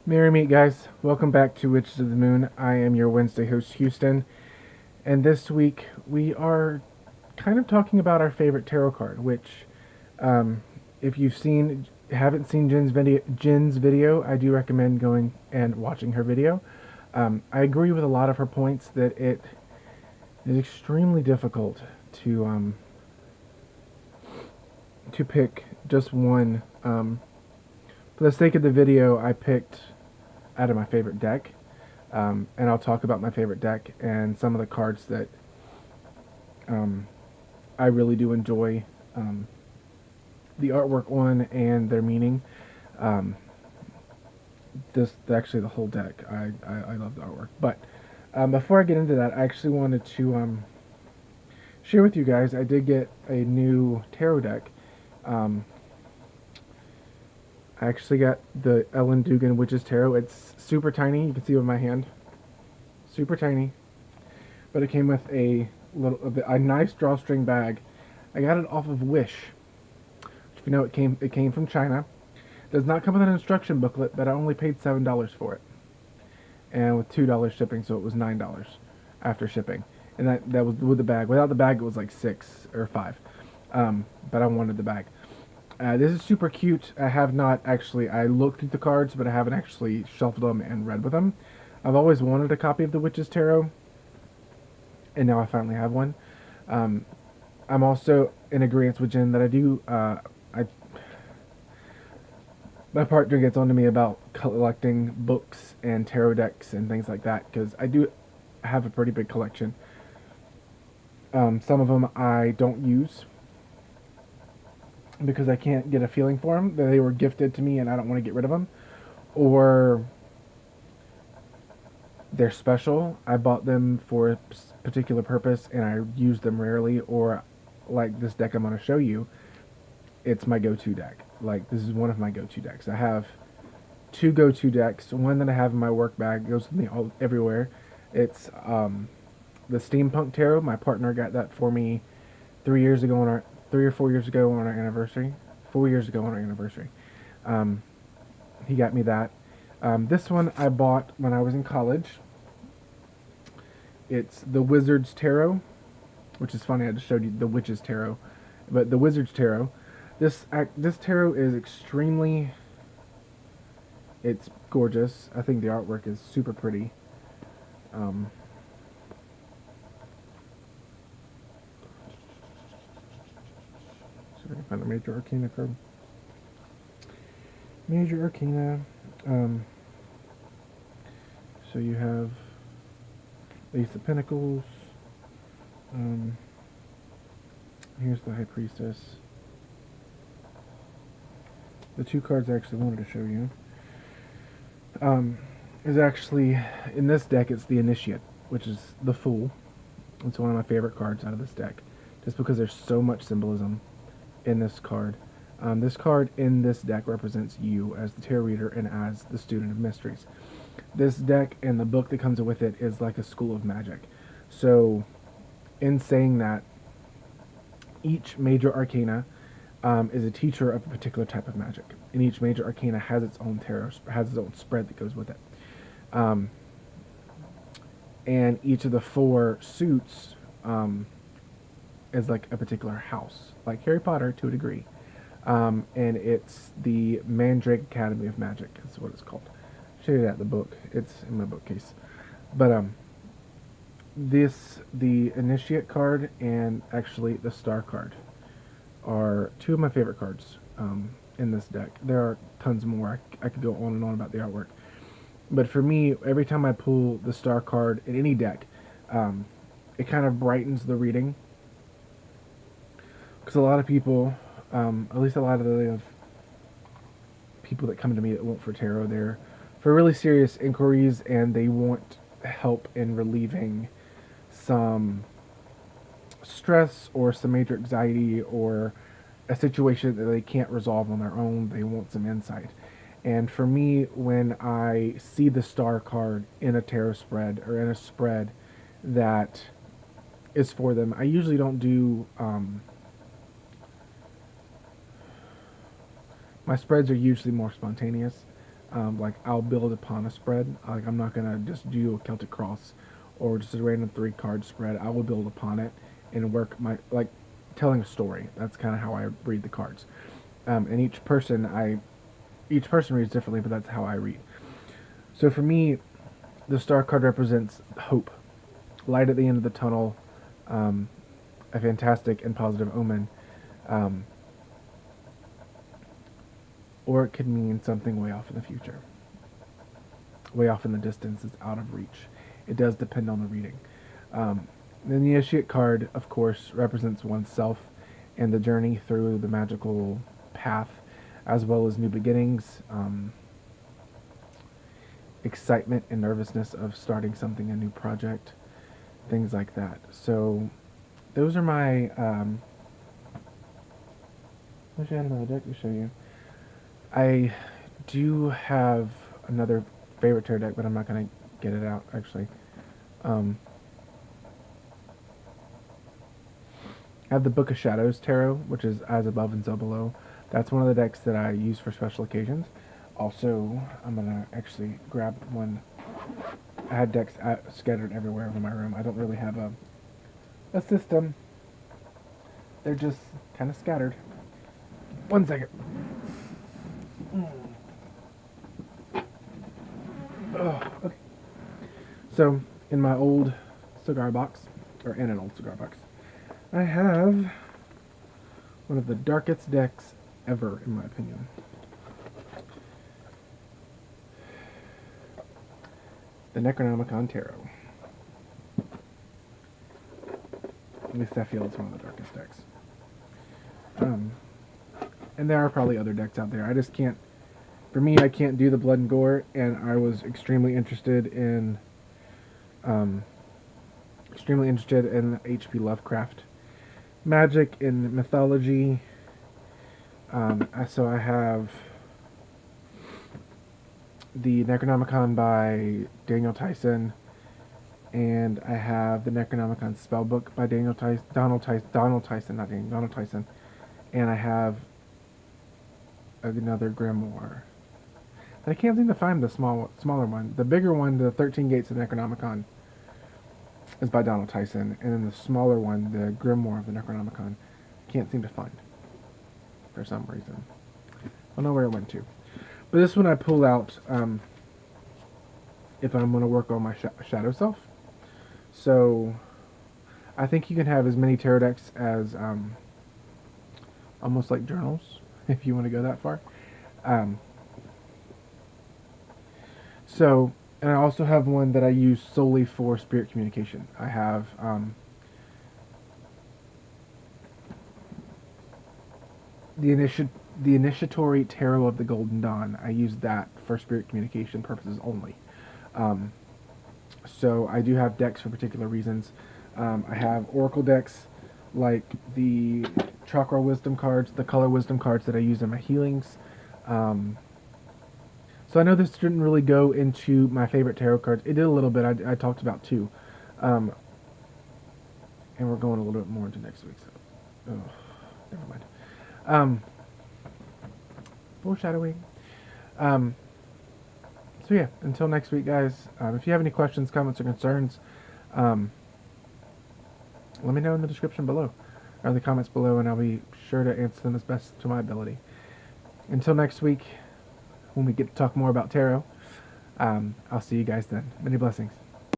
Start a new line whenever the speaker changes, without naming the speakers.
Merry meet, guys. Welcome back to Witches of the Moon. I am your Wednesday host, Houston, and this week we are kind of talking about our favorite tarot card. Which, if you've haven't seen Jin's video, I do recommend going and watching her video. I agree with a lot of her points that it is extremely difficult to pick just one. For the sake of the video, I picked out of my favorite deck, and I'll talk about my favorite deck and some of the cards that I really do enjoy the artwork on and their meaning. Um, this actually the whole deck. I love the artwork. But before I get into that, I actually wanted to share with you guys. I did get a new tarot deck. I actually got the Ellen Dugan Witch's Tarot. It's super tiny. You can see with my hand. Super tiny. But it came with a nice drawstring bag. I got it off of Wish. If you know, it came from China. It does not come with an instruction booklet, but I only paid $7 for it. And with $2 shipping, so it was $9 after shipping. And that was with the bag. Without the bag, it was like 6 or 5. But I wanted the bag. This is super cute. I looked at the cards, but I haven't actually shuffled them and read with them. I've always wanted a copy of the Witch's Tarot, and now I finally have one. I'm also in agreement with Jen that my partner gets on to me about collecting books and tarot decks and things like that, because I do have a pretty big collection. Some of them I don't use because I can't get a feeling for them. They were gifted to me and I don't want to get rid of them. Or they're special. I bought them for a particular purpose and I use them rarely. Or like this deck I'm going to show you, it's my go-to deck. Like, this is one of my go-to decks. I have two go-to decks. One that I have in my work bag, goes with me everywhere. It's the Steampunk Tarot. My partner got that for me 3 or 4 years ago on our anniversary. 4 years ago on our anniversary. He got me that. This one I bought when I was in college. It's the Wizard's Tarot, which is funny. I just showed you the Witch's Tarot, but the Wizard's Tarot. This tarot is it's gorgeous. I think the artwork is super pretty. See if I can find a Major Arcana card. Major Arcana. So you have Ace of Pentacles. Here's the High Priestess. The two cards I actually wanted to show you is actually, in this deck, it's the Initiate, which is the Fool. It's one of my favorite cards out of this deck, just because there's so much symbolism in this card. This card in this deck represents you as the tarot reader and as the student of mysteries. This deck and the book that comes with it is like a school of magic. So, in saying that, each major arcana is a teacher of a particular type of magic, and each major arcana has its own tarot, has its own spread that goes with it. And each of the 4 suits is like a particular house, like Harry Potter to a degree. And it's the Mandrake Academy of Magic. That's what it's called. I'll show you that in the book. It's in my bookcase. But the Initiate card and actually the Star card are 2 of my favorite cards in this deck. There are tons more. I could go on and on about the artwork. But for me, every time I pull the Star card in any deck, it kind of brightens the reading. Because a lot of people, at least a lot of the people that come to me that want for tarot, they're for really serious inquiries and they want help in relieving some stress or some major anxiety or a situation that they can't resolve on their own. They want some insight. And for me, when I see the Star card in a tarot spread or in a spread that is for them, I usually don't do my spreads are usually more spontaneous. Like I'll build upon a spread. Like I'm not gonna just do a Celtic Cross or just a random 3 card spread. I will build upon it and work my like telling a story. That's kind of how I read the cards. And each person reads differently, but that's how I read. So for me, the star card represents hope, light at the end of the tunnel, um, a fantastic and positive omen. Um, or it could mean something way off in the future. Way off in the distance is out of reach. It does depend on the reading. Um, the initiate card, of course, represents oneself and the journey through the magical path, as well as new beginnings, excitement and nervousness of starting something, a new project, things like that. So those are my. I wish I had another deck to show you. I do have another favorite tarot deck, but I'm not going to get it out, actually. I have the Book of Shadows Tarot, which is As Above and So Below. That's one of the decks that I use for special occasions. Also, I'm going to actually grab one. I had decks scattered everywhere in my room. I don't really have a system. They're just kind of scattered. 1 second. Oh, okay. So, in my old cigar box, or in an old cigar box, I have one of the darkest decks ever, in my opinion. The Necronomicon Tarot. At least I feel it's one of the darkest decks. And there are probably other decks out there. I just can't. For me, I can't do the blood and gore, and I was extremely interested in H.P. Lovecraft magic and mythology. So I have the Necronomicon by Daniel Tyson, and I have the Necronomicon Spellbook by Donald Tyson, and I have another grimoire. But I can't seem to find the smaller one. The bigger one, the 13 Gates of Necronomicon, is by Donald Tyson, and then the smaller one, the grimoire of the Necronomicon, I can't seem to find for some reason. I don't know where it went to. But this one I pull out if I'm going to work on my shadow self. So I think you can have as many tarot decks as almost like journals, if you want to go that far. And I also have one that I use solely for spirit communication. I have the Initiatory Tarot of the Golden Dawn. I use that for spirit communication purposes only. So I do have decks for particular reasons. I have oracle decks like the chakra wisdom cards, the color wisdom cards that I use in my healings. So I know this didn't really go into my favorite tarot cards. It did a little bit. I talked about 2. And we're going a little bit more into next week. So, never mind. Foreshadowing. So yeah, until next week, guys. If you have any questions, comments, or concerns, let me know in the description below, or in the comments below, and I'll be sure to answer them as best to my ability. Until next week, when we get to talk more about tarot, I'll see you guys then. Many blessings.